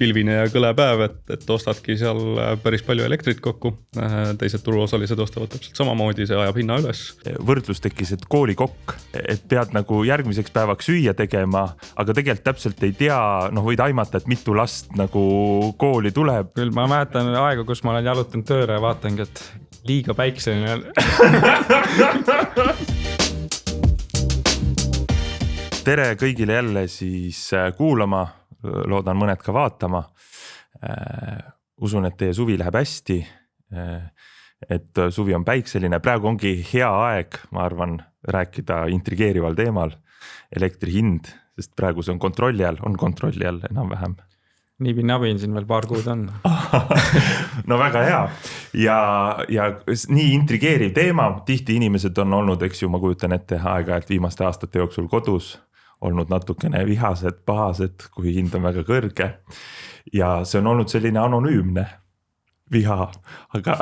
pilvine ja kõle päev, et ostadki seal päris palju elektrit kokku. Teised turuosalised ostavad täpselt samamoodi, see ajab hinna üles. Võrdlus tekkis, et koolikokk, et pead nagu järgmiseks päevaks süüa tegema, aga tegelikult täpselt ei tea, võid aimata, et mitu last nagu kooli tuleb. Küll ma mäletan aega, kus ma olen jalutanud tööle ja vaatangi, et liiga päikseline. Tere kõigile jälle siis kuulama, loodan mõned ka vaatama. Usun, et teie suvi läheb hästi, et suvi on päikseline. Praegu ongi hea aeg, ma arvan, rääkida intrigeerival teemal, elektri hind, sest praegu see on kontrolli all enam-vähem. Niibin-nabin siin veel paar kuud on. No väga hea. Ja nii intrigeeriv teema, tihti inimesed on olnud, eks ju, ma kujutan ette aega, et viimaste aastate jooksul kodus olnud natukene vihased, pahased, kui hind on väga kõrge. Ja see on olnud selline anonüümne viha, aga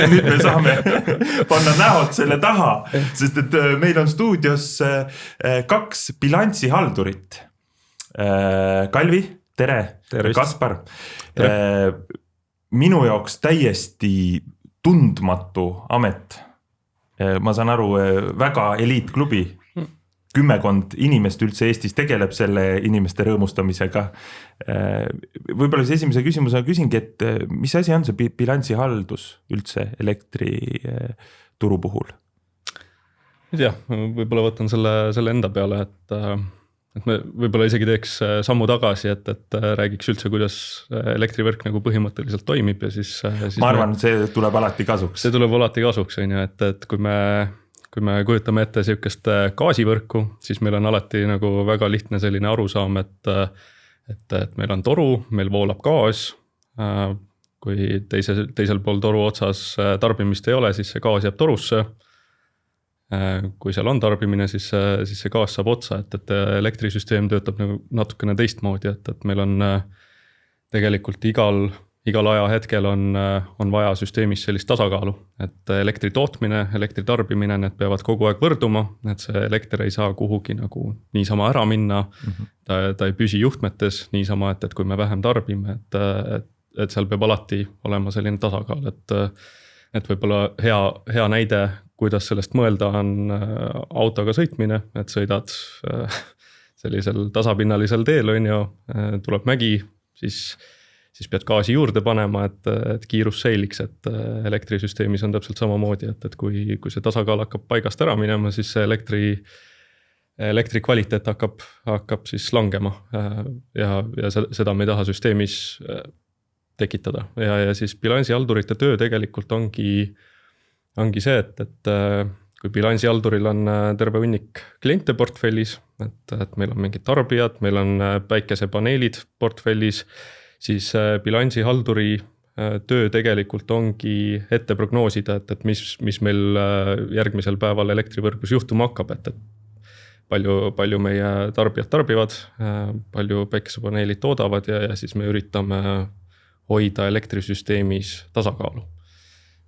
nüüd me saame panna näod selle taha, sest et meil on stuudios 2 bilansihaldurit. Kalvi, tere. Kaspar. Tere. Minu jaoks täiesti tundmatu amet. Ma saan aru, väga eliitklubi. 10 inimest üldse Eestis tegeleb selle inimeste rõõmustamisega. Võib-olla siis esimese küsimusena küsingi, et mis asi on see bilansihaldus üldse elektri turu puhul? Jah, võib-olla võtan selle enda peale, et me võib-olla isegi teeks sammu tagasi, et räägiks üldse, kuidas elektrivõrk nagu põhimõtteliselt toimib ja siis ma arvan, see tuleb alati kasuks. See tuleb alati kasuks, et kui me kujutame ette sellist gaasivõrku, siis meil on alati nagu väga lihtne selline arusaam, et meil on toru, meil voolab gaas. Kui teisel pool toru otsas tarbimist ei ole, siis see gaas jääb torusse. Kui seal on tarbimine, siis see gaas saab otsa, et elektrisüsteem töötab nagu natukene teistmoodi, et meil on tegelikult igal ajahetkel on vaja süsteemis sellist tasakaalu, et elektri tootmine, elektri tarbimine, need peavad kogu aeg võrduma, et see elekter ei saa kuhugi nagu niisama ära minna, ta ei püsi juhtmetes niisama, et kui me vähem tarbime, et seal peab alati olema selline tasakaal, et võib-olla hea näide, kuidas sellest mõelda on autoga sõitmine, et sõidad sellisel tasapinnalisel teel, tuleb mägi, siis pead gaasi juurde panema, et kiirus seiliks, et elektrisüsteemis on täpselt samamoodi, et kui see tasakaal hakkab paigast ära minema, siis see elektri kvaliteet hakkab siis langema ja seda me ei taha süsteemis tekitada. Ja siis bilansihaldurite töö tegelikult ongi see, et kui bilansihalduril on terve hunnik kliente portfellis, et meil on mingid tarbijad, meil on päikesepaneelid portfellis, siis bilansihalduri töö tegelikult ongi ette prognoosida, et mis meil järgmisel päeval elektrivõrgus juhtuma hakkab, et palju meie tarbijad tarbivad, palju päikesepaneelid toodavad ja siis me üritame hoida elektrisüsteemis tasakaalu.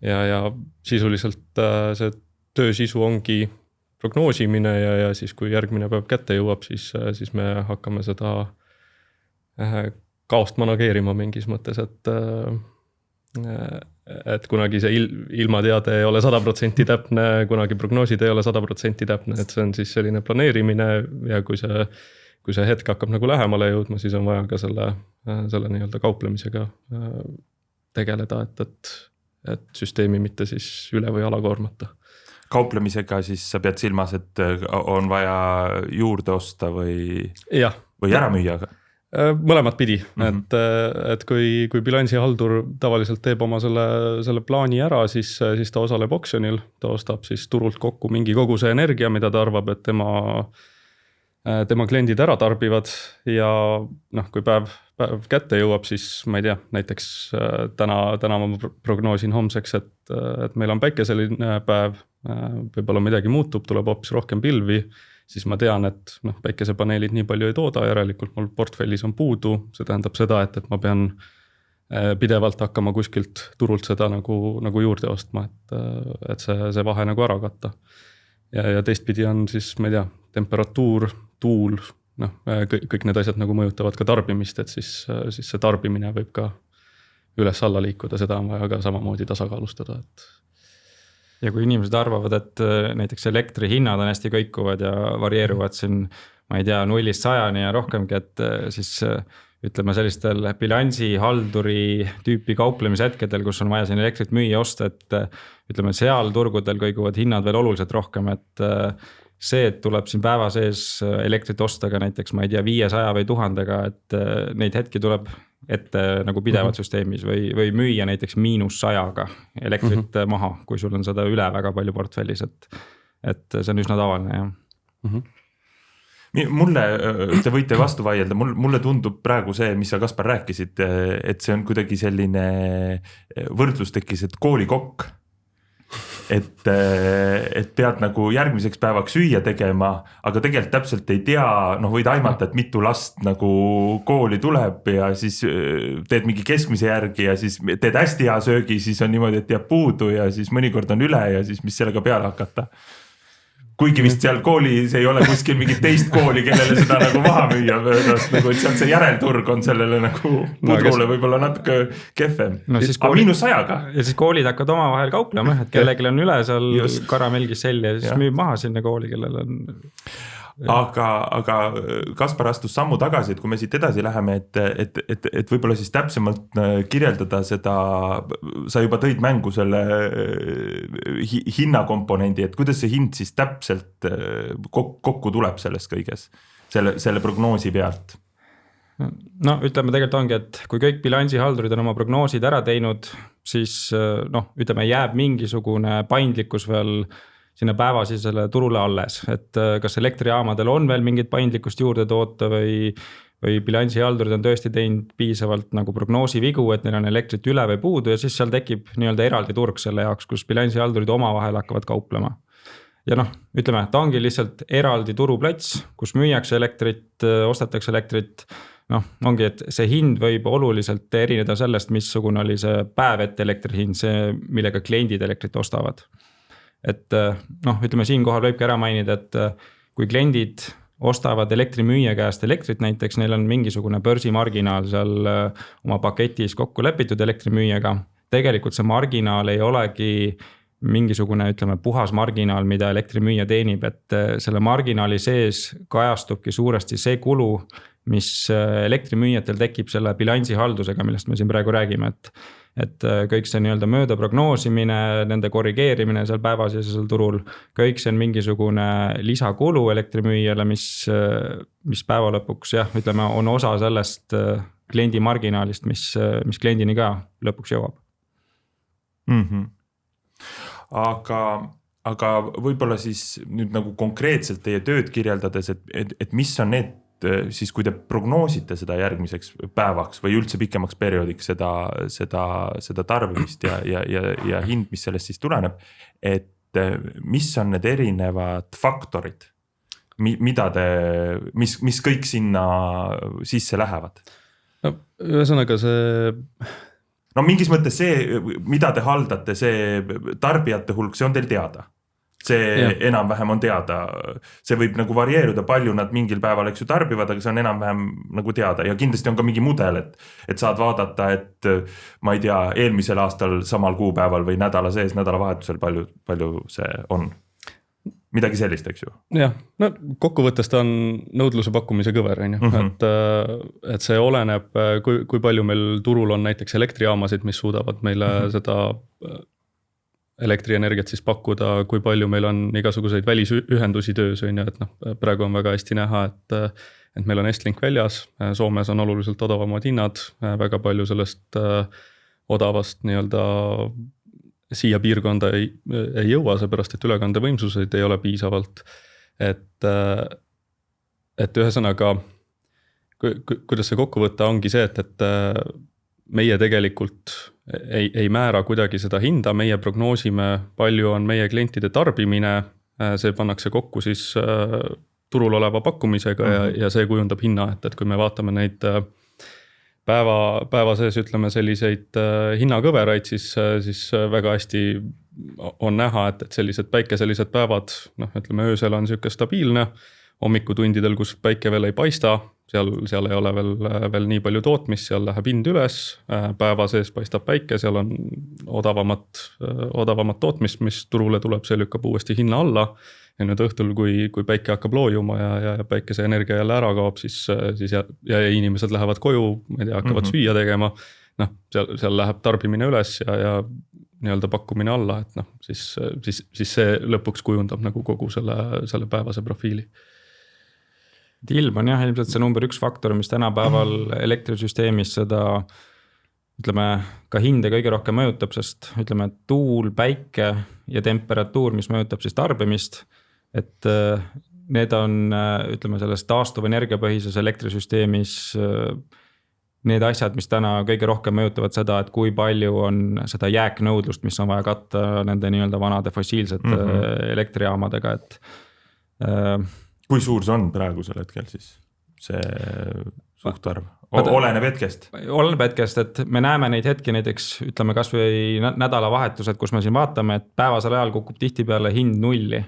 Ja sisuliselt see töö sisu ongi prognoosimine ja siis kui järgmine päev kätte jõuab, siis me hakkame seda kaost manageerima mingis mõttes, et kunagi see ilmateade ei ole 100% täpne, kunagi prognoosid ei ole 100% täpne, et see on siis selline planeerimine ja kui see hetk hakkab nagu lähemale jõudma, siis on vaja ka selle nii-öelda kauplemisega tegeleda, et süsteemi mitte siis üle või alakoormata. Kauplemisega siis sa pead silmas, et on vaja juurde osta või ära müüa? Mõlemat pidi, et kui bilansihaldur tavaliselt teeb oma selle plaani ära, siis ta osaleb oksjonil, ta ostab siis turult kokku mingi koguse energia, mida ta arvab, et tema kliendid ära tarbivad ja kui päev kätte jõuab, siis ma ei tea, näiteks täna ma prognoosin homseks, et meil on päikeseline päev, võib-olla midagi muutub, tuleb hoopis rohkem pilvi, siis ma tean, et päikesepaneelid nii palju ei tooda, järelikult mul portfellis on puudu, see tähendab seda, et ma pean pidevalt hakkama kuskilt turult seda nagu juurde ostma, et see vahe nagu ära katta. Ja teistpidi on siis, ma ei tea, temperatuur, tuul, noh, kõik need asjad nagu mõjutavad ka tarbimist, et siis see tarbimine võib ka üles-alla liikuda, seda on vaja ka samamoodi tasakaalustada, et. Ja kui inimesed arvavad, et näiteks elektri hinnad on hästi kõikuvad ja varieeruvad siin, ma ei tea, 0-100 ja rohkemgi, et siis ütleme sellistel bilansihalduri tüüpi kauplemise hetkedel, kus on vaja siin elektrit müüa osta, et ütleme seal turgudel kõiguvad hinnad veel oluliselt rohkem, et see, et tuleb siin päeva sees elektrit osta ka näiteks, ma ei tea, 500 või 1000-ga, et neid hetki tuleb ette nagu pidevalt süsteemis või müüa näiteks -100-ga elektrit maha, kui sul on seda üle väga palju portfellis, et see on üsna tavaline, jah. Mulle, te võite vastu vaielda, mulle tundub praegu see, mis sa Kaspar rääkisid, et see on kuidagi selline võrdlus tekkis, et koolikokk. Et pead nagu järgmiseks päevaks süüa tegema, aga tegelikult täpselt ei tea, noh võid aimata, et mitu last nagu kooli tuleb ja siis teed mingi keskmise järgi ja siis teed hästi hea söögi, siis on niimoodi, et jääb puudu ja siis mõnikord on üle ja siis mis sellega peale hakata. Kuigi vist seal koolis ei ole kuskil mingit teist kooli, kellele seda nagu maha müüa, nagu, et seal see järelturg on sellele nagu pudrule võib-olla natuke kehvem. No, aga -100-ga. Ja siis koolid hakkavad omavahel kauplema, et kellelgi on üle seal karamelgis selli ja siis müüb maha sinna kooli, kellel on. Aga Kaspar astus sammu tagasi, et kui me siit edasi läheme, et võib-olla siis täpsemalt kirjeldada seda, sa juba tõid mängu selle hinnakomponendi, et kuidas see hind siis täpselt kokku tuleb sellest kõiges, selle prognoosi pealt? No ütleme tegelikult ongi, et kui kõik bilansihaldurid on oma prognoosid ära teinud, siis ütleme jääb mingisugune paindlikkus veel sinna päevasisele turule alles, et kas elektrijaamadel on veel mingit paindlikkust juurde toota või bilansihaldurid on tõesti teinud piisavalt nagu prognoosi vigu, et neil on elektrit üle või puudu ja siis seal tekib nii-öelda eraldi turg selle jaoks, kus bilansihaldurid omavahel hakkavad kauplema. Ja ütleme, ta ongi lihtsalt eraldi turuplats, kus müüakse elektrit, ostetakse elektrit, ongi, et see hind võib oluliselt erineda sellest, missugune oli see päev ette elektri hind, see, millega kliendid elektrit ostavad. Et ütleme siinkohal võibki ära mainida, et kui kliendid ostavad elektrimüüja käest elektrit, näiteks neil on mingisugune börsimarginaal seal oma paketis kokku lepitud elektrimüüjaga, tegelikult see marginaal ei olegi mingisugune, ütleme, puhas marginaal, mida elektrimüüja teenib, et selle marginaali sees kajastubki suuresti see kulu, mis elektrimüüjatel tekib selle bilansihaldusega, millest me siin praegu räägime, et kõik see nii-öelda mööda prognoosimine, nende korrigeerimine seal päevasisel turul, kõik see on mingisugune lisakulu elektrimüüjale, mis päeva lõpuks, ütleme, on osa sellest kliendi marginaalist, mis kliendini ka lõpuks jõuab. Aga võib-olla siis nüüd nagu konkreetselt teie tööd kirjeldades, et mis on need siis kui te prognoosite seda järgmiseks päevaks või üldse pikemaks perioodiks seda tarbimist ja hind, mis sellest siis tuleneb, et mis on need erinevad faktorid, mis kõik sinna sisse lähevad? No ühesõnaga see. No mingis mõttes see, mida te haldate, see tarbijate hulk, see on teil teada. See enam-vähem on teada, see võib nagu varieeruda, palju nad mingil päeval tarbivad, aga see on enam-vähem nagu teada ja kindlasti on ka mingi mudel, et saad vaadata, et ma ei tea, eelmisel aastal samal kuupäeval või nädala sees, nädalavahetusel palju see on. Midagi sellist, eks ju? Jah, no kokkuvõttes ta on nõudluse pakkumise kõver, et see oleneb, kui palju meil turul on näiteks elektrijaamasid, mis suudavad meile seda elektrienergiat siis pakkuda, kui palju meil on igasuguseid välisühendusi töös, et praegu on väga hästi näha, et meil on Estlink väljas, Soomes on oluliselt odavamad hinnad, väga palju sellest odavast nii-öelda siia piirkonda ei jõua, seepärast, et ülekandevõimsuseid ei ole piisavalt, et ühesõnaga, kuidas see kokku võtta, ongi see, et meie tegelikult ei määra kuidagi seda hinda, meie prognoosime, palju on meie klientide tarbimine, see pannakse kokku siis turul oleva pakkumisega ja see kujundab hinna, et kui me vaatame neid päeva sees, ütleme selliseid hinnakõveraid, siis väga hästi on näha, et sellised päikeselised päevad, ütleme öösel on siuke stabiilne, hommikutundidel, kus päike veel ei paista, seal ei ole veel nii palju tootmist, seal läheb hind üles, päeva sees paistab päike, seal on odavamat tootmist, mis turule tuleb, see lükkab uuesti hinna alla. Ja nüüd õhtul, kui päike hakkab loojuma ja päikese energia jälle ära kaob, siis ja inimesed lähevad koju, ma ei tea, hakkavad süüa tegema, noh, seal läheb tarbimine üles ja nii-öelda pakkumine alla, et noh, siis see lõpuks kujundab nagu kogu selle päevase profiili. Ilm on jah, ilmselt see number 1 faktor, mis tänapäeval elektrisüsteemis seda, ütleme, ka hinde kõige rohkem mõjutab, sest ütleme, tuul, päike ja temperatuur, mis mõjutab siis tarbimist, et need on, ütleme, selles taastuv energiapõhises elektrisüsteemis need asjad, mis täna kõige rohkem mõjutavad seda, et kui palju on seda jääknõudlust, mis on vaja katta nende nii-öelda vanade fossiilsete elektrijaamadega, et kui suur see on praegusel hetkel siis, see suhtarv? Oleneb hetkest? Oleneb hetkest, et me näeme neid hetki näiteks, ütleme kas või nädalavahetused, kus me siin vaatame, et päevasel ajal kukub tihtipeale hind nulli.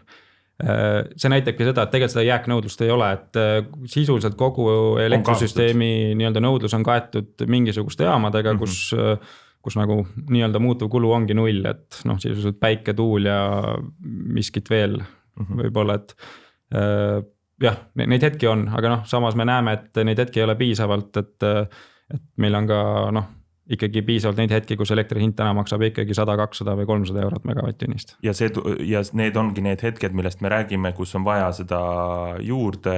See näitabki seda, et tegelikult seda jääknõudlust ei ole, et sisuliselt kogu elektrisüsteemi nii-öelda nõudlus on kaetud mingisuguste jaamadega, kus nagu nii-öelda muutuv kulu ongi null, et noh, sisuliselt päike, tuul ja miskit veel võib-olla, et jah, neid hetki on, aga noh, samas me näeme, et neid hetki ei ole piisavalt, et meil on ka noh, ikkagi piisavalt neid hetki, kus elektri hind täna maksab ikkagi 100, 200 või 300 eurot megavatt-tunnist. Ja need ongi need hetked, millest me räägime, kus on vaja seda juurde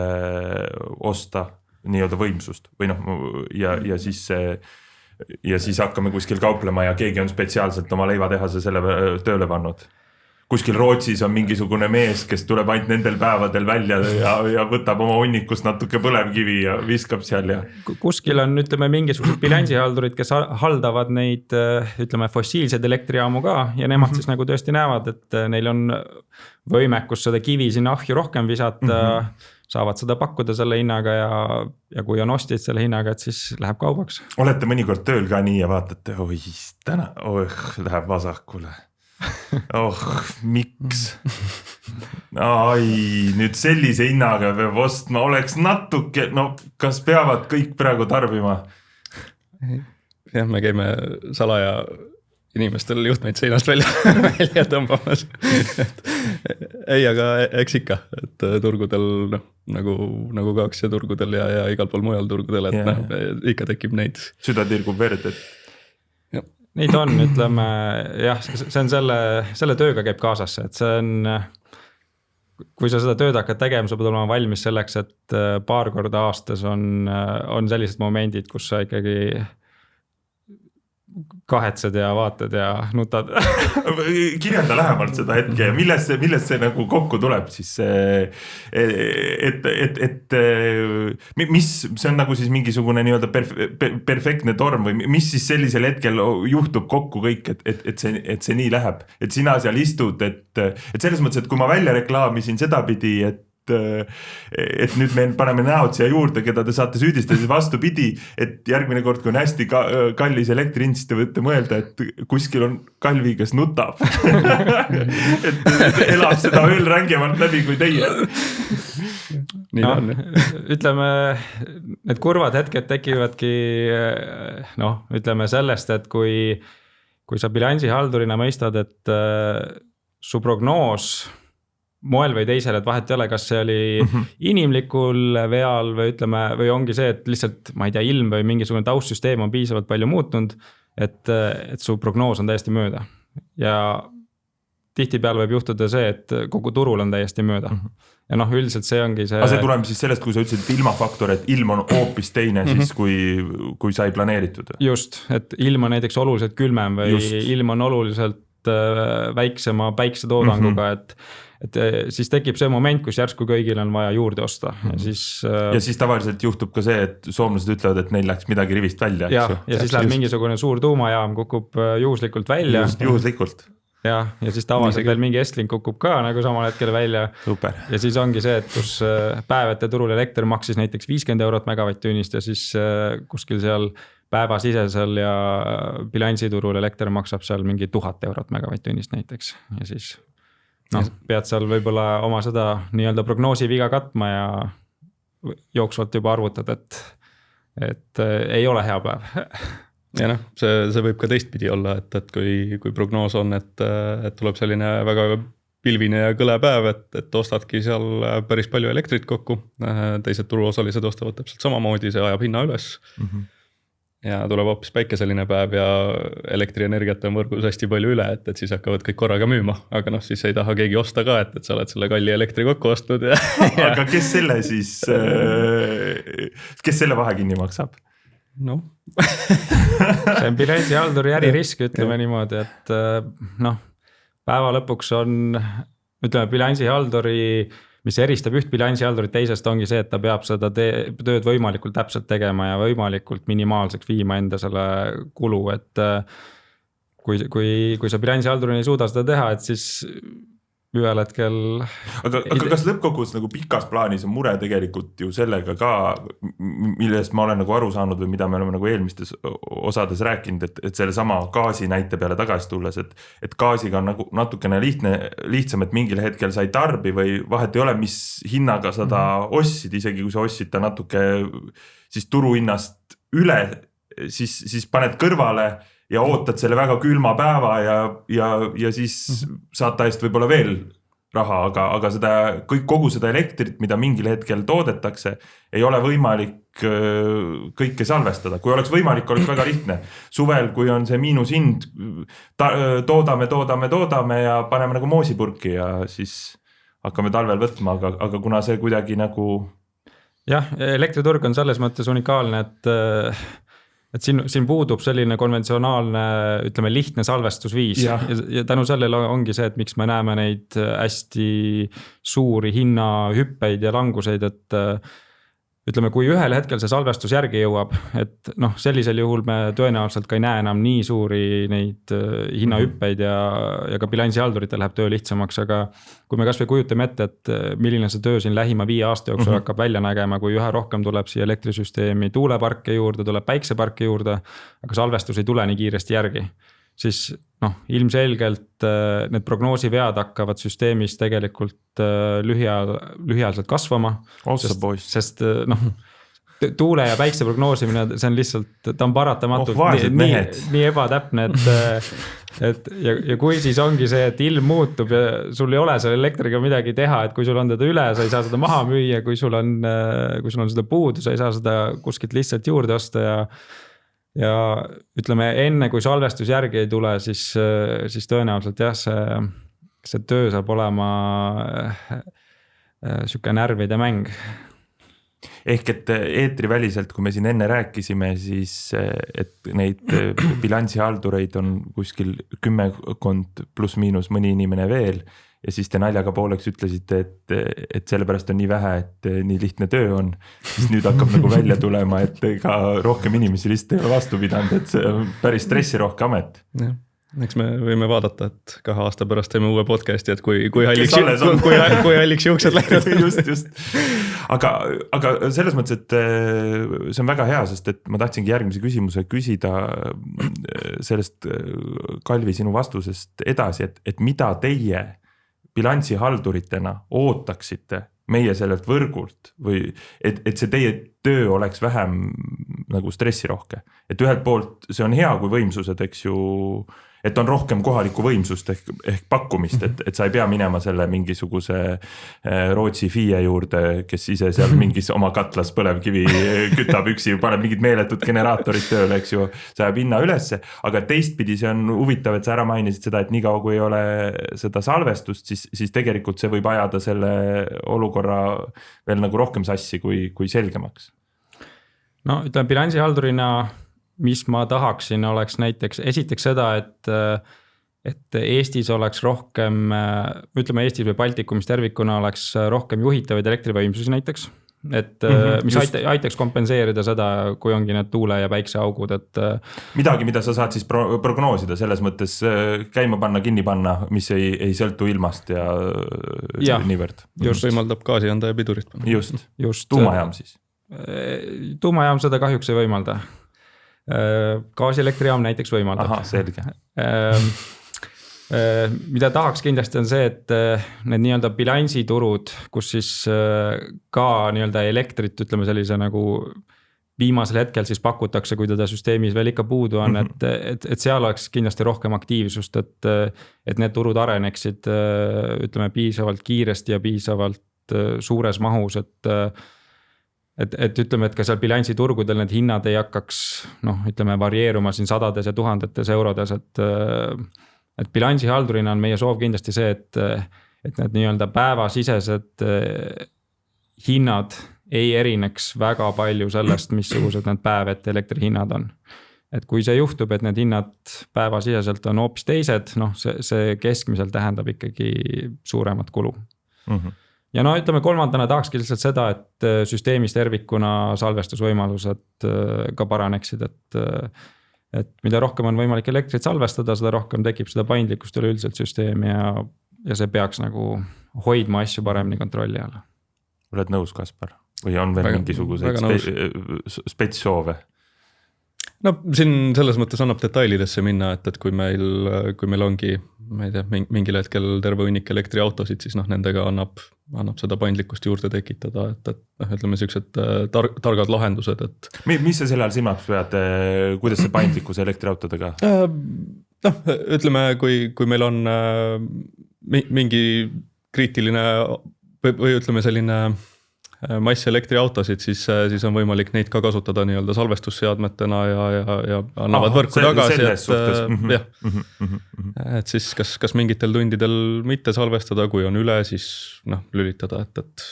osta nii-öelda võimsust või noh, ja siis hakkame kuskil kauplema ja keegi on spetsiaalselt oma leivatehase selle tööle pannud. Kuskil Rootsis on mingisugune mees, kes tuleb ainult nendel päevadel välja ja võtab oma hunnikust natuke põlevkivi ja viskab seal ja. Kuskil on, ütleme, mingisugused bilansihaldurid, kes haldavad neid, ütleme, fossiilseid elektrijaamu ka ja nemad siis nagu tõesti näevad, et neil on võimekus seda kivi sinna ahju rohkem visata, saavad seda pakkuda selle hinnaga ja kui on ostjad selle hinnaga, et siis läheb kaubaks. Olete mõnikord tööl ka nii ja vaatate, läheb vasakule. Miks? Nüüd sellise hinnaga peab ostma, oleks natuke, no kas peavad kõik praegu tarbima? Jah, me käime salaja inimestel juhtmeid seinast välja tõmbamas. Ei, aga eks ikka, et turgudel, noh, nagu ka aktsiaturgudel ja igal pool mujal turgudel, et noh, ikka tekib neid. Süda tirgub verd, et neid on, ütleme, jah, see on selle tööga käib kaasasse, et see on, kui sa seda tööd hakkad tegema, sa pead olema valmis selleks, et paar korda aastas on sellised momendid, kus sa ikkagi kahetsed ja vaatad ja nutad. Kirjenda lähemalt seda hetke ja millest see nagu kokku tuleb siis, mis see on nagu siis mingisugune nii-öelda perfektne torm või mis siis sellisel hetkel juhtub kokku kõik, et see nii läheb, et sina seal istud, et selles mõttes, et kui ma välja reklaamisin sedapidi, et nüüd me paneme näod siia juurde, keda te saate süüdistada, siis vastupidi, et järgmine kord, kui on hästi kallis elektrihind, siis te võite mõelda, et kuskil on Kalvi, kes nutab. et elab seda veel rängemalt läbi kui teie. No, ütleme, need kurvad hetked tekivadki ütleme sellest, et kui sa bilansihaldurina mõistad, et su prognoos moel või teisel, et vahet ei ole, kas see oli inimlikul veal või ütleme, või ongi see, et lihtsalt, ma ei tea, ilm või mingisugune taustsüsteem on piisavalt palju muutunud, et su prognoos on täiesti mööda. Ja tihtipeale võib juhtuda see, et kogu turul on täiesti mööda. Ja noh, üldiselt see ongi see. Aga see tuleb siis sellest, kui sa ütlesid, et ilmafaktor, et ilm on hoopis teine siis, kui sai planeeritud. Just, et ilm on näiteks oluliselt külmem või ilm on oluliselt väiksema päiksetoodanguga, et siis tekib see moment, kus järsku kõigil on vaja juurde osta. Ja siis tavaliselt juhtub ka see, et soomlased ütlevad, et neil läks midagi rivist välja. Ja siis läheb mingisugune suur tuumajaam, kukub juhuslikult välja. Juhuslikult. Ja siis tavaliselt veel mingi Estlink kukub ka nagu samal hetkel välja. Super. Ja siis ongi see, et kus päevete turul elekter maksis näiteks 50 eurot megavatt-tunnist ja siis kuskil seal päevasisesel ja bilansiturul elekter maksab seal mingi 1000 eurot megavatt-tunnist näiteks ja siis noh, pead seal võib-olla oma seda nii-öelda prognoosi viga katma ja jooksvalt juba arvutad, et ei ole hea päev. Ja noh, see võib ka teistpidi olla, et kui prognoos on, et tuleb selline väga pilvine ja kõle päev, et ostadki seal päris palju elektrit kokku. Teised turuosalised ostavad täpselt samamoodi, see ajab hinna üles. Ja tuleb hoopis päikeseline päev ja elektrienergiat on võrgus hästi palju üle, et siis hakkavad kõik korraga müüma. Aga noh, siis ei taha keegi osta ka, et sa oled selle kalli elektri kokku ostnud. Aga kes selle vahe kinni maksab? No. See on bilansihalduri äririsk, ütleme niimoodi, et noh, päeva lõpuks on, ütleme bilansihalduri, mis eristab üht bilansihaldurit teisest, ongi see, et ta peab seda tööd võimalikult täpselt tegema ja võimalikult minimaalseks viima enda selle kulu, et kui sa bilansihaldurini ei suuda seda teha, et siis ühel hetkel. Aga kas lõppkokkuvõttes nagu pikas plaanis on mure tegelikult ju sellega ka, millest ma olen nagu aru saanud või mida me oleme nagu eelmistes osades rääkinud, et selle sama gaasi näite peale tagasi tulles, et gaasiga on nagu natukene lihtsam, et mingil hetkel sa ei tarbi või vahet ei ole, mis hinnaga sa ta ostsid, isegi kui sa ostsid ta natuke siis turuhinnast üle, siis paned kõrvale ja ootad selle väga külma päeva ja siis saad ta eest võib-olla veel raha, aga kogu seda elektrit, mida mingil hetkel toodetakse, ei ole võimalik kõike salvestada. Kui oleks võimalik, oleks väga lihtne. Suvel, kui on see miinushind, toodame ja paneme nagu moosipurki ja siis hakkame talvel võtma, aga kuna see kuidagi nagu. Jah, elektriturg on selles mõttes unikaalne, et siin puudub selline konventsionaalne, ütleme lihtne salvestusviis ja tänu sellele ongi see, et miks me näeme neid hästi suuri hinnahüppeid ja languseid, et ütleme, kui ühel hetkel see salvestus järgi jõuab, et noh, sellisel juhul me tõenäoliselt ka ei näe enam nii suuri neid hinnahüppeid ja ka bilansihalduritel läheb töö lihtsamaks, aga kui me kas või kujutame ette, et milline see töö siin lähima 5 aasta jooksul hakkab välja nägema, kui üha rohkem tuleb siia elektrisüsteemi tuuleparke juurde, tuleb päikseparke juurde, aga salvestus ei tule nii kiiresti järgi, siis noh, ilmselgelt need prognoosivead hakkavad süsteemis tegelikult lühiajaliselt kasvama. Sest noh, tuule ja päikse prognoosimine, see on lihtsalt, ta on paratamatult nii ebatäpne, et ja kui siis ongi see, et ilm muutub ja sul ei ole selle elektriga midagi teha, et kui sul on teda üle, sa ei saa seda maha müüa, kui sul on seda puudu, sa ei saa seda kuskilt lihtsalt juurde osta ja ütleme enne kui salvestus järgi ei tule, siis tõenäoliselt jah, see töö saab olema siuke närvide mäng. Ehk et eetriväliselt, kui me siin enne rääkisime, siis et neid bilansihaldureid on kuskil 10 pluss miinus mõni inimene veel ja siis te naljaga pooleks ütlesite, et sellepärast on nii vähe, et nii lihtne töö on, siis nüüd hakkab nagu välja tulema, et ka rohkem inimesi lihtsalt ei ole vastu pidanud, et see on päris stressirohke amet. Ja. Eks me võime vaadata, et 2 aasta pärast teeme uue podcasti, et kui halliks juuksed läinud. Just. Aga selles mõttes, et see on väga hea, sest et ma tahtsingi järgmise küsimuse küsida sellest Kalvi sinu vastusest edasi, et mida teie bilansihalduritena ootaksite meie sellelt võrgult või et see teie töö oleks vähem nagu stressirohke. Et ühelt poolt see on hea, kui võimsused, eks ju, et on rohkem kohalikku võimsust ehk pakkumist, et sa ei pea minema selle mingisuguse Rootsi FIE juurde, kes ise seal mingis oma katlas põlevkivi kütab üksi, paneb mingid meeletud generaatorid tööle, eks ju, sa jääb hinna ülesse, aga teistpidi see on huvitav, et sa ära mainisid seda, et nii kaua kui ei ole seda salvestust, siis tegelikult see võib ajada selle olukorra veel nagu rohkem sassi kui selgemaks. No ütleme bilansihaldurina, mis ma tahaksin, oleks näiteks esiteks seda, et Eestis oleks rohkem, ütleme Eestis või Baltikumis tervikuna oleks rohkem juhitavaid elektrivõimsusi näiteks, et mis aitaks kompenseerida seda, kui ongi need tuule- ja päikseaugud, et midagi, mida sa saad siis prognoosida selles mõttes käima panna, kinni panna, mis ei sõltu ilmast ja niivõrd. Just võimaldab gaasi anda ja pidurit panna. Just. Tuumajaam siis. Tuumajaam seda kahjuks ei võimalda. Gaasielektrijaam näiteks võimaldab. Aha, selge. mida tahaks kindlasti on see, et need nii-öelda bilansiturud, kus siis ka nii-öelda elektrit, ütleme sellise nagu viimasel hetkel siis pakutakse, kui teda süsteemis veel ikka puudu on, et seal oleks kindlasti rohkem aktiivsust, et need turud areneksid, ütleme piisavalt kiiresti ja piisavalt suures mahus, et ütleme, et ka seal bilansiturgudel need hinnad ei hakkaks, ütleme varieeruma siin sadades ja tuhandetes eurodes, et bilansihaldurina on meie soov kindlasti see, et need nii-öelda päevasisesed hinnad ei erineks väga palju sellest, missugused need päevete elektrihinnad on. Et kui see juhtub, et need hinnad päevasiseselt on hoopis teised, see keskmiselt tähendab ikkagi suuremat kulu. Ja ütleme kolmandana tahakski lihtsalt seda, et süsteemis tervikuna salvestusvõimalused ka paraneksid, et mida rohkem on võimalik elektrit salvestada, seda rohkem tekib seda paindlikkust üleüldiselt süsteemi ja see peaks nagu hoidma asju paremini kontrolli all. Oled nõus, Kaspar? Või on veel mingisuguseid spetssoove? Siin selles mõttes annab detailidesse minna, et kui meil ongi, ma ei tea, mingil hetkel terve hunnik elektriautosid, siis nendega annab seda paindlikkust juurde tekitada, et ütleme sellised targad lahendused, et. Mis sa selle all silmaks pead, kuidas see paindlikkus elektriautodega? Ütleme, kui meil on mingi kriitiline või ütleme selline mass elektriautosid, siis on võimalik neid ka kasutada nii-öelda salvestusseadmetena ja annavad võrku tagasi, et siis kas mingitel tundidel mitte salvestada, kui on üle, siis lülitada, et.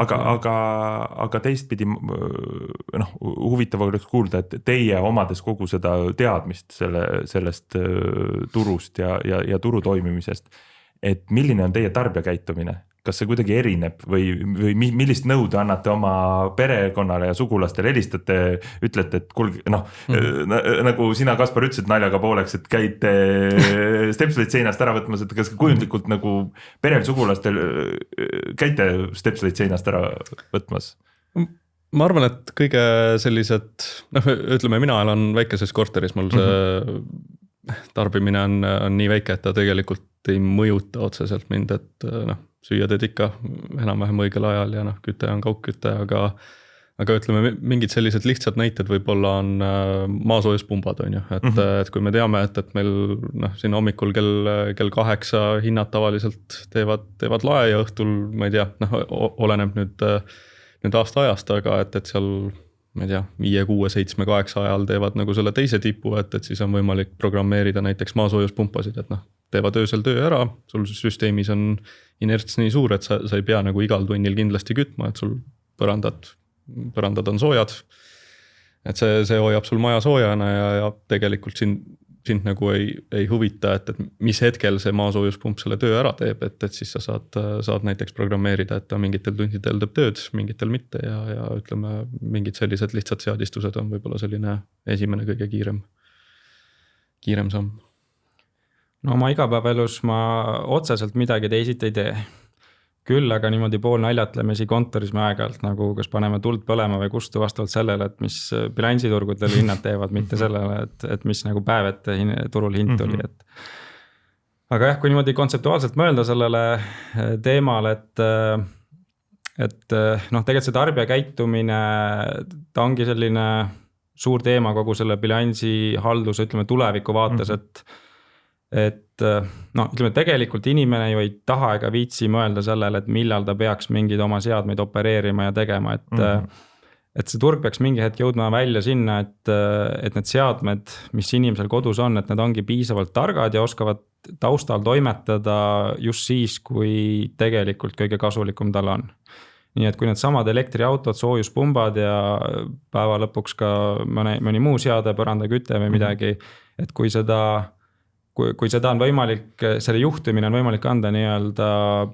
Aga teistpidi huvitav oleks kuulda, et teie omades kogu seda teadmist sellest turust ja turu toimimisest, et milline on teie tarbijakäitumine? Kas see kuidagi erineb või millist nõude annate oma perekonnale ja sugulastele, helistate, ütlete, et kuulge, nagu sina, Kaspar, ütlesid naljaga pooleks, et käite stepsleid seinast ära võtmas, et kas kujundlikult nagu perel sugulastel käite stepsleid seinast ära võtmas? Ma arvan, et kõige sellised, ütleme, mina elan väikeses korteris, mul see tarbimine on nii väike, et ta tegelikult ei mõjuta otseselt mind, et süüa teed ikka enam-vähem õigel ajal ja küte on kaugküte, aga ütleme, mingid sellised lihtsad näited võib-olla on maasoojuspumbad, on ju, et kui me teame, et meil siin hommikul kell 8 hinnad tavaliselt teevad lae ja õhtul, ma ei tea, oleneb nüüd aasta ajast, aga et seal ma ei tea, 5, 6, 7, 8 ajal teevad nagu selle teise tipu, et siis on võimalik programmeerida näiteks maasoojuspunpasid, et teevad öösel töö ära, sul süsteemis on inerts nii suur, et sa ei pea nagu igal tunnil kindlasti kütma, et sul põrandad on soojad. Et see hoiab sul maja soojana ja tegelikult sind nagu ei huvita, et mis hetkel see maasoojuspump selle töö ära teeb, et siis sa saad näiteks programmeerida, et ta mingitel tundidel teeb tööd, mingitel mitte ja ütleme, mingid sellised lihtsad seadistused on võib-olla selline esimene kõige kiirem samm. Oma igapäevaelus ma otseselt midagi teisiti ei tee. Küll aga niimoodi pool naljatlemisi kontoris me aeg-ajalt nagu kas paneme tuld põlema või kustu vastavalt sellele, et mis bilansiturgudel hinnad teevad, mitte sellele, et mis nagu päevete turul hind tuli. Aga jah, kui niimoodi kontseptuaalselt mõelda sellele teemal, et tegelikult see tarbija käitumine, ta ongi selline suur teema kogu selle bilansihalduse, ütleme tuleviku vaates, et ütleme tegelikult inimene ju ei taha ega viitsi mõelda sellele, et millal ta peaks mingid oma seadmeid opereerima ja tegema, et see turg peaks mingi hetk jõudma välja sinna, et need seadmed, mis inimesel kodus on, et need ongi piisavalt targad ja oskavad taustal toimetada just siis, kui tegelikult kõige kasulikum tal on. Nii et kui need samad elektriautod, soojuspumbad ja päeva lõpuks ka mõni muu seade, põrandaküte või midagi, et kui seda on võimalik, selle juhtimine on võimalik anda nii-öelda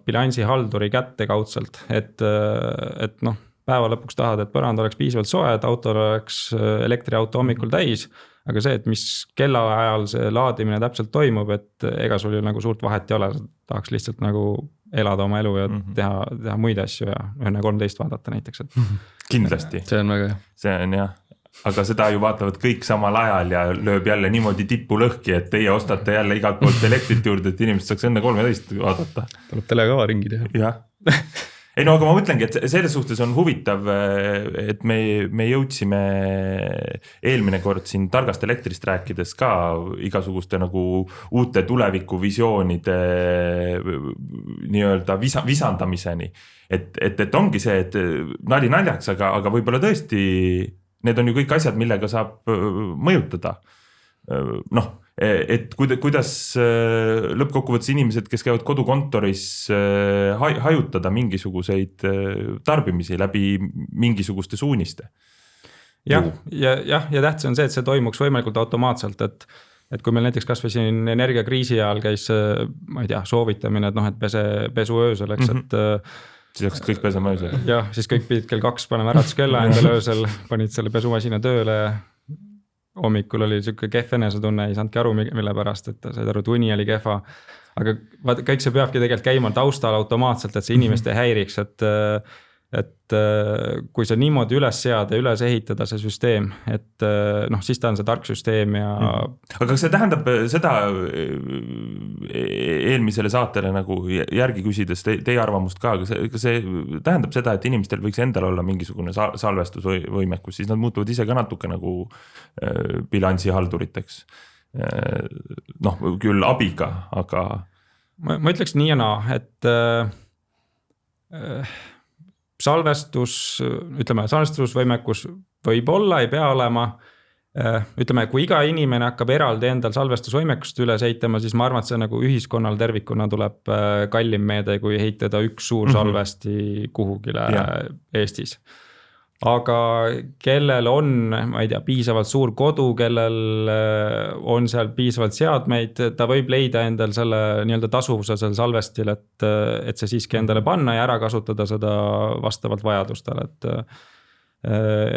bilansihalduri kätte kaudselt, et päeva lõpuks tahad, et põrand oleks piisavalt soe, et autol oleks elektriauto hommikul täis, aga see, et mis kellaajal see laadimine täpselt toimub, et ega sul ju nagu suurt vahet ei ole, tahaks lihtsalt nagu elada oma elu ja teha muid asju ja 1.13 vaadata näiteks. Kindlasti. See on väga hea. See on jah. aga seda ju vaatavad kõik samal ajal ja lööb jälle niimoodi tippu lõhki, et teie ostate jälle igalt poolt elektrit juurde, et inimesed saaks enne 13 vaadata. Tuleb telekava ringi teha. Jah. Ei no aga ma mõtlengi, et selles suhtes on huvitav, et me jõudsime eelmine kord siin targast elektrist rääkides ka igasuguste nagu uute tulevikuvisioonide nii-öelda visandamiseni. Et ongi see, et nali naljaks, aga võib-olla tõesti need on ju kõik asjad, millega saab mõjutada. Noh, et kuidas lõppkokkuvõttes inimesed, kes käivad kodukontoris, hajutada mingisuguseid tarbimisi läbi mingisuguste suuniste. Ja tähtis on see, et see toimuks võimalikult automaatselt, et kui meil näiteks kas või siin energiakriisi ajal käis, ma ei tea, soovitamine, et noh, et pesu öösel, eks, et siis hakkasid kõik pesema öösel. Jah, siis kõik pidid kell 2 panema äratuskella endale öösel, panid selle pesumasina tööle ja hommikul oli siuke kehv enesetunne, ei saanudki aru, mille pärast, et said aru, et uni oli kehva. Aga kõik see peabki tegelikult käima taustal automaatselt, et see inimest ei häiriks, et kui sa niimoodi üles seada ja üles ehitada see süsteem, et noh, siis ta on see tark süsteem ja... Aga kas see tähendab seda eelmisele saatele nagu järgi küsides teie arvamust ka, kas see tähendab seda, et inimestel võiks endal olla mingisugune salvestusvõimekus, siis nad muutuvad ise ka natuke nagu bilansihalduriteks? Noh, küll abiga, aga... Ma ütleks nii ja naa, et salvestusvõimekus võib-olla ei pea olema, ütleme, kui iga inimene hakkab eraldi endal salvestusvõimekust üles ehitama, siis ma arvan, et see nagu ühiskonnal tervikuna tuleb kallim meede, kui ehitada üks suur salvesti kuhugile Eestis. Aga kellel on, ma ei tea, piisavalt suur kodu, kellel on seal piisavalt seadmeid, ta võib leida endal selle nii-öelda tasuvuse seal salvestil, et see siiski endale panna ja ära kasutada seda vastavalt vajadustele,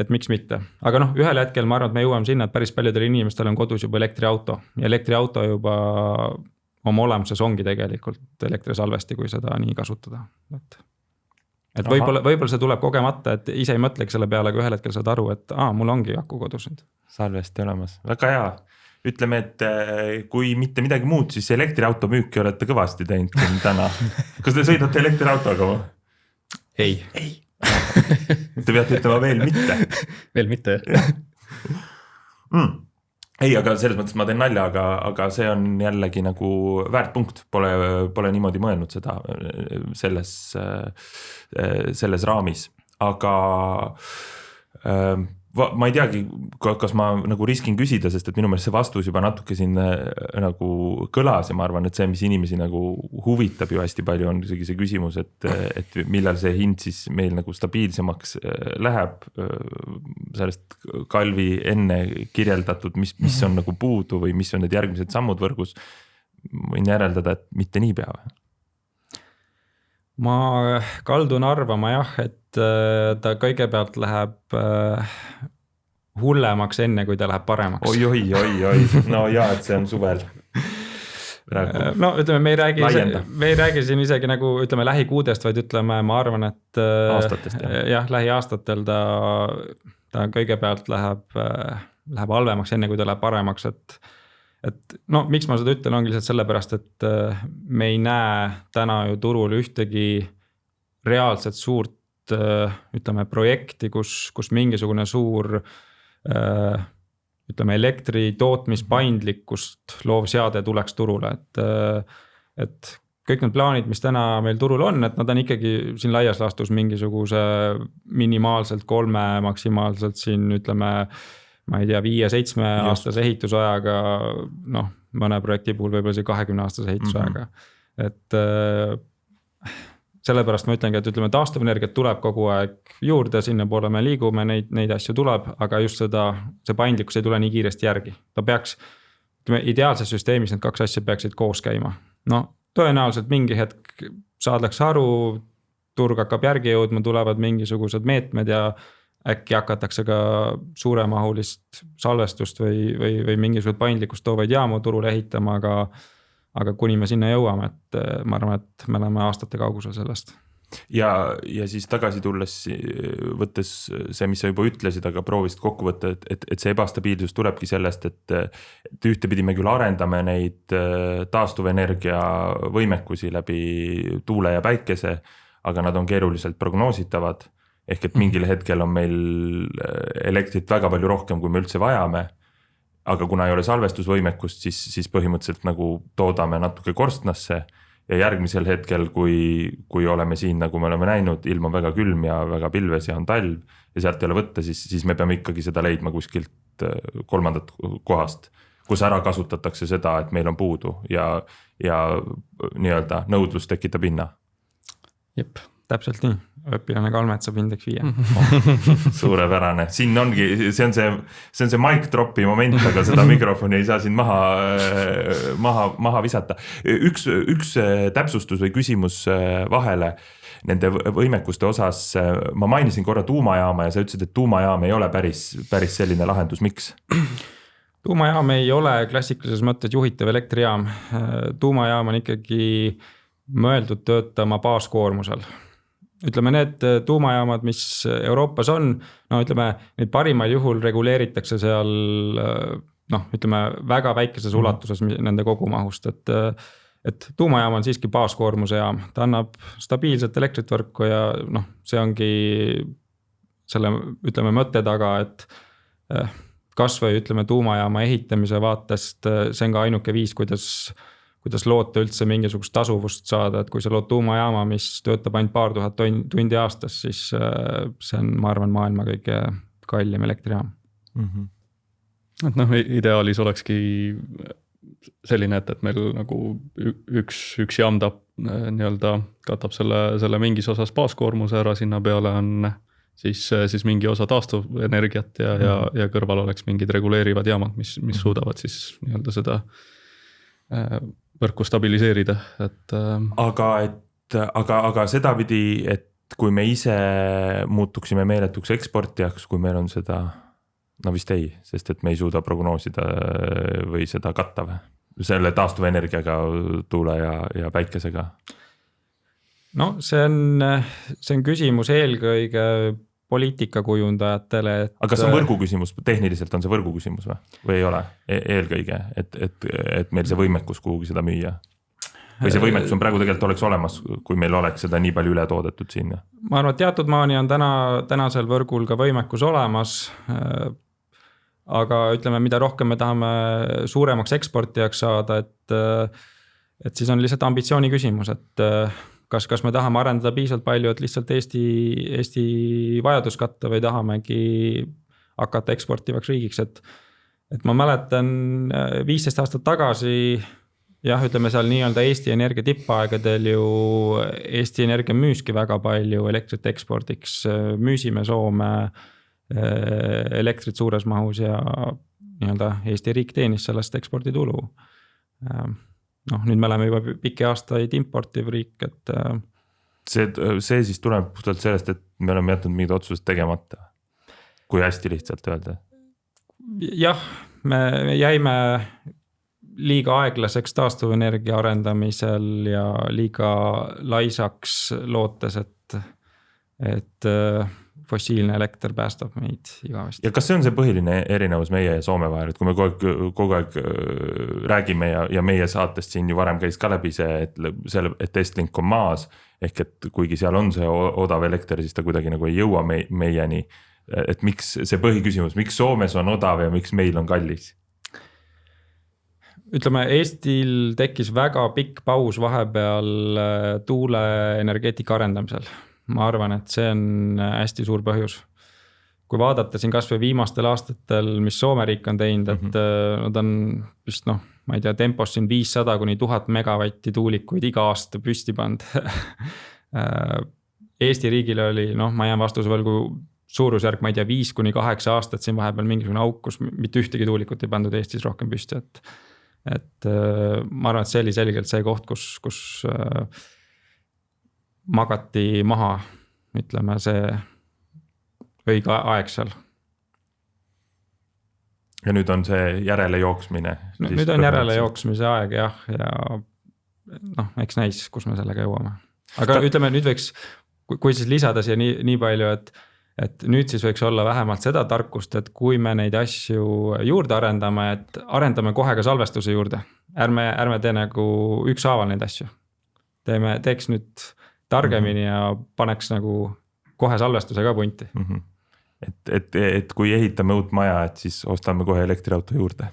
et miks mitte. Aga noh, ühel hetkel ma arvan, et me jõuame sinna, et päris paljudel inimestel on kodus juba elektriauto ja elektriauto juba oma olemuses ongi tegelikult elektrisalvesti, kui seda nii kasutada. Et võib-olla see tuleb kogemata, et ise ei mõtlegi selle peale, kui ühel hetkel saad aru, et mul ongi aku kodus nüüd. Salvesti olemas, väga hea. Ütleme, et kui mitte midagi muud, siis elektriauto müüki olete kõvasti teinud täna. Kas te sõidate elektriautoga või? Ei. Te peate ütlema veel mitte. Veel mitte. Ei, aga selles mõttes ma teen nalja, aga see on jällegi nagu väärt punkt. Pole niimoodi mõelnud seda selles raamis. Aga ma ei teagi, kas ma nagu riskin küsida, sest et minu meelest see vastus juba natuke siin nagu kõlas ja ma arvan, et see, mis inimesi nagu huvitab ju hästi palju, on see küsimus, et millal see hind siis meil nagu stabiilsemaks läheb sellest Kalvi enne kirjeldatud, mis on nagu puudu või mis on need järgmised sammud võrgus. Võin järeldada, et mitte nii pea. Ma kaldun arvama jah, et ta kõigepealt läheb hullemaks enne, kui ta läheb paremaks. Oi. No jaa, et see on suvel. No ütleme, me ei räägi siin isegi nagu ütleme lähikuudest, vaid ütleme, ma arvan, et aastatest, jah, lähiaastatel ta kõigepealt läheb halvemaks enne, kui ta läheb paremaks, et no miks ma seda ütlen, ongi lihtsalt sellepärast, et me ei näe täna ju turul ühtegi reaalselt suurt, ütleme, projekti, kus mingisugune suur, ütleme, elektri tootmispaindlikkust loov seade tuleks turule, et kõik need plaanid, mis täna meil turul on, et nad on ikkagi siin laias laastus mingisuguse minimaalselt 3, maksimaalselt siin, ütleme, ma ei tea, 5-7 aastase ehitusajaga, noh, mõne projekti puhul võib-olla 20 aastase ehitusajaga. Et sellepärast ma ütlengi, et ütleme, taastuvenergiat tuleb kogu aeg juurde, sinna poole me liigume, neid asju tuleb, aga just see paindlikkus ei tule nii kiiresti järgi. Ta peaks, ütleme, ideaalses süsteemis need 2 asja peaksid koos käima. No, tõenäoliselt mingi hetk saadakse aru, turg hakkab järgi jõudma, tulevad mingisugused meetmed ja äkki hakatakse ka suuremahulist salvestust või mingisugust paindlikkust toovaid jaamu turul ehitama, aga kuni me sinna jõuame, et ma arvan, et me oleme aastate kaugusel sellest. ja siis tagasi tulles, võttes see, mis sa juba ütlesid, aga proovisid kokku võtta, et see ebastabiilsus tulebki sellest, et ühtepidi me küll arendame neid taastuvenergia võimekusi läbi tuule ja päikese, aga nad on keeruliselt prognoositavad. Ehk et mingil hetkel on meil elektrit väga palju rohkem, kui me üldse vajame. Aga kuna ei ole salvestusvõimekust, siis põhimõtteliselt nagu toodame natuke korstnasse ja järgmisel hetkel, kui oleme siin, nagu me oleme näinud, ilm on väga külm ja väga pilves ja on talv ja sealt ei ole võtta, siis me peame ikkagi seda leidma kuskilt kolmandat kohast, kus ära kasutatakse seda, et meil on puudu ja nii-öelda nõudlus tekitab hinna. Jep. Täpselt nii, õpilane Kalmet saab indeks 5. Suurepärane, siin ongi, see on see mic dropi moment, aga seda mikrofoni ei saa siin maha visata. Üks täpsustus või küsimus vahele nende võimekuste osas. Ma mainisin korra tuumajaama ja sa ütlesid, et tuumajaam ei ole päris selline lahendus. Miks? Tuumajaam ei ole klassikalises mõttes juhitav elektrijaam. Tuumajaam on ikkagi mõeldud töötama baaskoormusel. Ütleme, need tuumajaamad, mis Euroopas on, no ütleme, neid parimal juhul reguleeritakse seal, ütleme, väga väikeses ulatuses nende kogumahust, et tuumajaam on siiski baaskoormuse jaam. Ta annab stabiilset elektrit võrku ja see ongi selle, ütleme, mõtte taga, et kas või ütleme tuumajaama ehitamise vaatest, see on ka ainuke viis, kuidas loota üldse mingisugust tasuvust saada, et kui sa lood tuumajaama, mis töötab ainult paar tuhat tundi aastas, siis see on, ma arvan, maailma kõige kallim elektrijaam. Et ideaalis olekski selline, et meil nagu üks jaam nii-öelda katab selle mingis osas baaskoormuse ära, sinna peale on siis mingi osa taastuvenergiat ja kõrval oleks mingid reguleerivad jaamad, mis suudavad siis nii-öelda seda võrku stabiliseerida, et. Aga seda pidi, et kui me ise muutuksime meeletuks eksportijaks, kui meil on seda, no vist ei, sest et me ei suuda prognoosida või seda katta või? Selle taastuvenergiaga, tuule ja päikesega? No see on küsimus eelkõige poliitikakujundajatele. Aga kas on võrgu küsimus, tehniliselt on see võrgu küsimus või ei ole eelkõige, et meil see võimekus kuhugi seda müüa? Või see võimekus on praegu tegelikult oleks olemas, kui meil oleks seda nii palju üle toodetud siin? Ma arvan, et teatud maani on tänasel võrgul ka võimekus olemas, aga ütleme, mida rohkem me tahame suuremaks eksportijaks saada, et siis on lihtsalt ambitsiooni küsimus, et kas me tahame arendada piisavalt palju, et lihtsalt Eesti vajadus katta või tahamegi hakata eksportivaks riigiks, et ma mäletan 15 aastat tagasi, ütleme seal nii-öelda Eesti Energia tippaegadel ju Eesti Energia müüski väga palju elektrit ekspordiks, müüsime Soome elektrit suures mahus ja nii-öelda Eesti riik teenis sellest eksporditulu. Nüüd me oleme juba pikki aastaid importiv riik, et. See siis tuleb puhtalt sellest, et me oleme jätnud mingid otsused tegemata, kui hästi lihtsalt öelda. Jah, me jäime liiga aeglaseks taastuvenergia arendamisel ja liiga laisaks lootes, et fossiilne elekter päästab meid igavesti. Ja kas see on see põhiline erinevus meie ja Soome vahel, et kui me kogu aeg räägime ja meie saatest siin ju varem käis ka läbi see, et Estlink on maas, ehk et kuigi seal on see odav elekter, siis ta kuidagi nagu ei jõua meieni, et miks see põhiküsimus, miks Soomes on odav ja miks meil on kallis? Ütleme, Eestil tekkis väga pikk paus vahepeal tuuleenergeetika arendamisel. Ma arvan, et see on hästi suur põhjus. Kui vaadata siin kas või viimastel aastatel, mis Soome riik on teinud, et nad on vist ma ei tea, tempos siin 500 kuni 1000 megavatti tuulikuid iga aasta püsti pand. Eesti riigil oli, ma jään vastuse veel, kui suurusjärk, ma ei tea, 5 kuni 8 aastat siin vahepeal mingisugune auk, kus mitte ühtegi tuulikut ei pandud Eestis rohkem püsti, et ma arvan, et see oli selgelt see koht, kus magati maha, ütleme see õige aeg seal. Ja nüüd on see järele jooksmine. Nüüd on järele jooksmise aeg jah, ja eks näis, kus me sellega jõuame. aga ütleme nüüd võiks, kui siis lisada siia nii palju, et nüüd siis võiks olla vähemalt seda tarkust, et kui me neid asju juurde arendame, et arendame kohe ka salvestuse juurde. Ärme tee nagu ükshaaval neid asju. Teeks nüüd targemini ja paneks nagu kohe salvestuse ka punti. Et kui ehitame uut maja, et siis ostame kohe elektriauto juurde.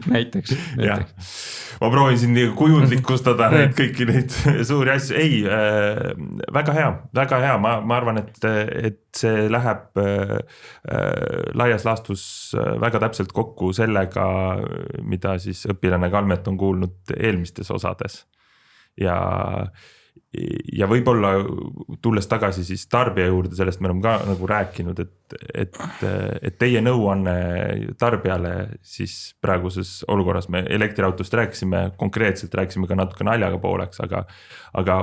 näiteks. Ma proovin siin kujundlikustada neid kõiki neid suuri asju. Ei, väga hea. Ma arvan, et see läheb laias laastus väga täpselt kokku sellega, mida siis õpilane Kalmet on kuulnud eelmistes osades. Ja võib-olla tulles tagasi siis tarbija juurde, sellest me oleme ka nagu rääkinud, et teie nõuanne tarbijale siis praeguses olukorras, me elektriautost rääkisime, konkreetselt rääkisime ka natuke naljaga pooleks, aga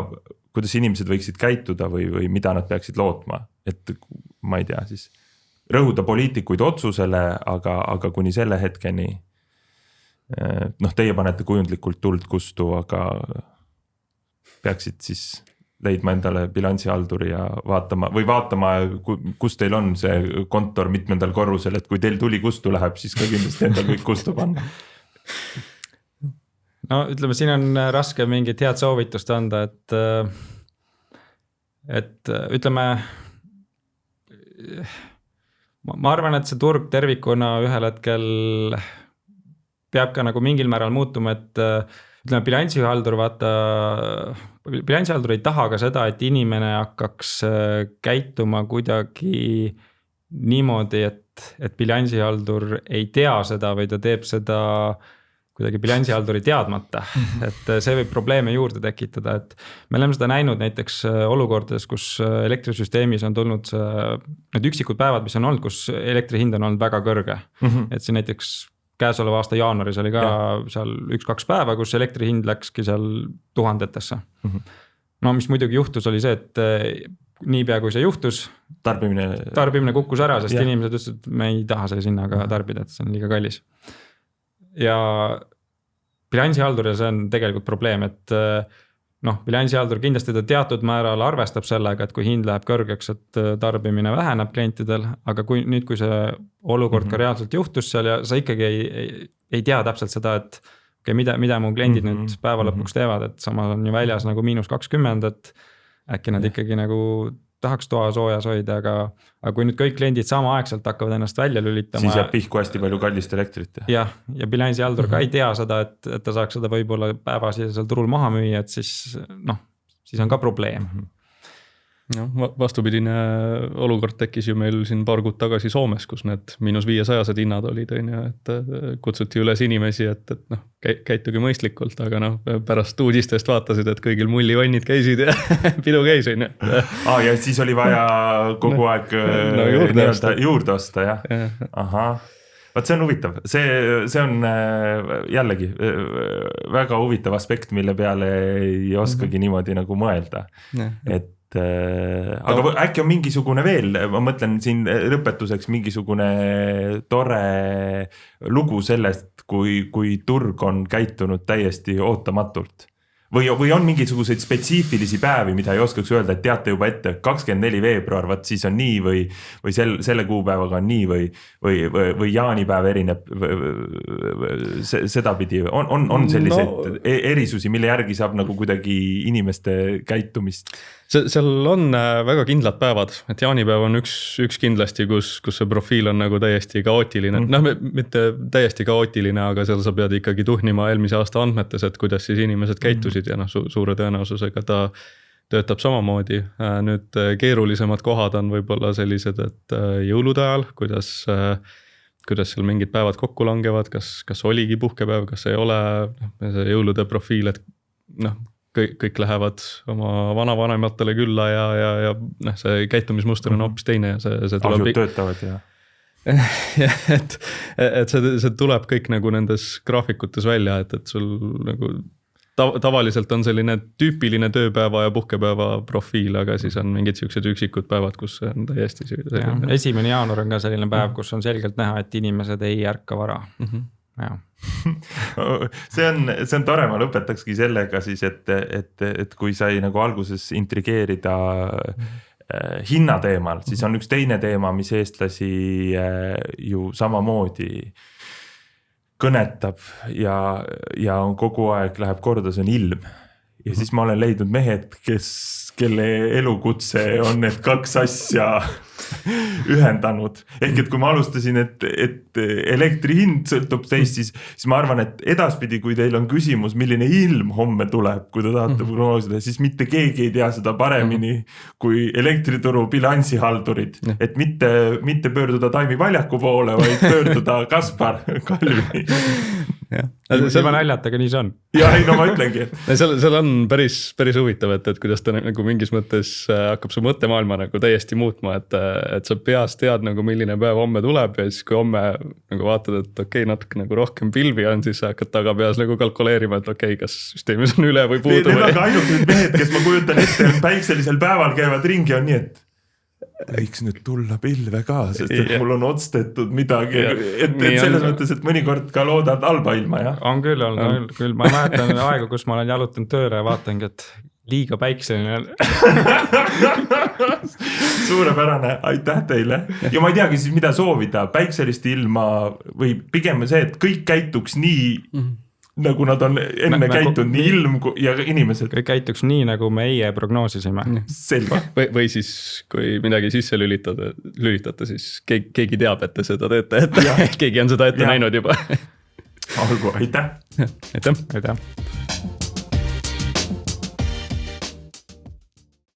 kuidas inimesed võiksid käituda või mida nad peaksid lootma, et ma ei tea siis rõhuda poliitikuid otsusele, aga kuni selle hetkeni, teie panete kujundlikult tuld kustu, aga peaksid siis leidma endale bilansihalduri ja vaatama, kus teil on see kontor mitmendal korrusel, et kui teil tuli kustu läheb, siis ka kindlasti endal kõik kustu panna. No ütleme, siin on raske mingit head soovitust anda, et ütleme, ma arvan, et see turg tervikuna ühel hetkel peab ka nagu mingil määral muutuma, et ütleme, bilansihaldur ei taha ka seda, et inimene hakkaks käituma kuidagi niimoodi, et bilansihaldur ei tea seda või ta teeb seda kuidagi bilansihalduri teadmata, et see võib probleeme juurde tekitada, et me oleme seda näinud näiteks olukordades, kus elektrisüsteemis on tulnud need üksikud päevad, mis on olnud, kus elektri hind on olnud väga kõrge, et see näiteks käesoleva aasta jaanuaris oli ka seal 1-2 päeva, kus elektri hind läkski seal tuhandetesse. No mis muidugi juhtus, oli see, et niipea kui see juhtus, tarbimine kukkus ära, sest inimesed ütlesid, et me ei taha selle sinnaga tarbida, et see on liiga kallis. Ja bilansihalduril see on tegelikult probleem, et bilansihaldur kindlasti ta teatud määral arvestab sellega, et kui hind läheb kõrgeks, et tarbimine väheneb klientidel, aga kui see olukord ka reaalselt juhtus seal ja sa ikkagi ei tea täpselt seda, et okay, mida mu kliendid nüüd päeva lõpuks teevad, et samal on ju väljas nagu -20, et äkki nad ikkagi nagu tahaks toa soojas hoida, aga kui nüüd kõik kliendid samaaegselt hakkavad ennast välja lülitama. Siis jääb pihku hästi palju kallist elektrit. Ja bilansihaldur ka ei tea seda, et ta saaks seda võib-olla päevasisel turul maha müüa, et siis on ka probleem. Vastupidine olukord tekkis ju meil siin paar kuud tagasi Soomes, kus need -500 hinnad olid, et kutsuti üles inimesi, et käitugi mõistlikult, aga pärast uudistest vaatasid, et kõigil mullivannid käisid ja pidu käis. Ja siis oli vaja kogu aeg juurde osta, jah. Ahah. Vaat see on huvitav, see on jällegi väga huvitav aspekt, mille peale ei oskagi niimoodi nagu mõelda, et aga äkki on mingisugune veel, ma mõtlen siin lõpetuseks mingisugune tore lugu sellest, kui turg on käitunud täiesti ootamatult. Või on mingisuguseid spetsiifilisi päevi, mida ei oskaks öelda, et teate juba ette 24 veebruar, vaat siis on nii või selle kuupäevaga on nii või jaanipäev erineb sedapidi. On selliseid erisusi, mille järgi saab nagu kuidagi inimeste käitumist? Seal on väga kindlad päevad, et jaanipäev on üks kindlasti, kus see profiil on nagu täiesti kaootiline. Mitte täiesti kaootiline, aga seal sa pead ikkagi tuhnima eelmise aasta andmetes, et kuidas siis inimesed käitusid ja suure tõenäosusega ta töötab samamoodi. Nüüd keerulisemad kohad on võib-olla sellised, et jõulude ajal, kuidas seal mingid päevad kokku langevad, kas oligi puhkepäev, kas ei ole see jõulude profiil, et kõik lähevad oma vanavanematele külla ja see käitumismuster on hoopis teine. Ahjud töötavad ja. et see tuleb kõik nagu nendes graafikutes välja, et sul nagu tavaliselt on selline tüüpiline tööpäeva ja puhkepäeva profiil, aga siis on mingid sellised üksikud päevad, kus on täiesti selline. 1. jaanuar on ka selline päev, kus on selgelt näha, et inimesed ei ärka vara. jah. see on tore, ma lõpetakski sellega siis, et kui sai nagu alguses intrigeerida hinna teemal, siis on üks teine teema, mis eestlasi ju samamoodi kõnetab ja on kogu aeg läheb korda, see on ilm. Ja siis ma olen leidnud mehed, kelle elukutse on need kaks asja ühendanud. Ehk et kui ma alustasin, et elektri hind sõltub teist, siis ma arvan, et edaspidi, kui teil on küsimus, milline ilm homme tuleb, kui te tahate prognoosida, siis mitte keegi ei tea seda paremini kui elektrituru bilansihaldurid. Et mitte pöörduda Taimi Valjaku poole, vaid pöörduda Kaspar Kalvi. Ilma naljata, aga nii see on. Ja ei, no ma ütlengi. Seal on päris huvitav, et kuidas ta nagu mingis mõttes hakkab su mõttemaailma nagu täiesti muutma, et sa peas tead nagu milline päev homme tuleb ja siis kui homme nagu vaatad, et okei, natuke nagu rohkem pilvi on, siis sa hakkad tagapeas nagu kalkuleerima, et okei, kas süsteemis on üle või puudu. Need on ka ainult nüüd mehed, kes ma kujutan ette, päikselisel päeval käivad ringi on nii, et võiks nüüd tulla pilve ka, sest et mul on otstetud midagi, et selles mõttes, et mõnikord ka loodad halba ilma, jah? On küll olnud, küll. Ma mäletan aega, kus ma olen jalutanud tööle ja vaatangi, et liiga päikseline. Suurepärane, aitäh teile. Ja ma ei teagi siis, mida soovida, päikselist ilma või pigem see, et kõik käituks nii, nagu nad on enne käitunud, nii ilm ja inimesed. Kõik käituks nii, nagu meie prognoosisime. Selge. Või siis, kui midagi sisse lülitada, siis keegi teab, et te seda teete, et keegi on seda ette näinud juba. Olgu, aitäh. Aitäh.